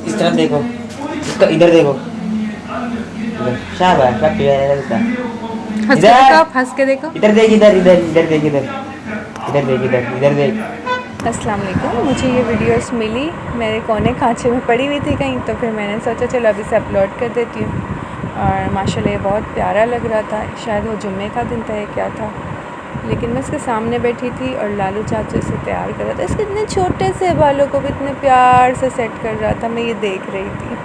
इस तरफ देखो, इसका इधर देखो, शाबाश, क्या प्यारा है इसका। हंस के देखो, हंस के देखो। इधर देख, इधर इधर इधर देख, इधर इधर देख, इधर इधर देख। अस्सलाम वालेकुम। मुझे ये वीडियोस मिली, मेरे कोने खांचे में पड़ी हुई थी कहीं, तो फिर मैंने सोचा चलो अभी से अपलोड कर देती हूँ। और माशाल्लाह ये बहुत प्यारा लग रहा था। शायद वो जुम्मे का दिन था या क्या था, लेकिन मैं इसके सामने बैठी थी और लालू चाचा इसे तैयार कर रहा था। इसके इतने छोटे से बालों को भी इतने प्यार से सेट कर रहा था, मैं ये देख रही थी।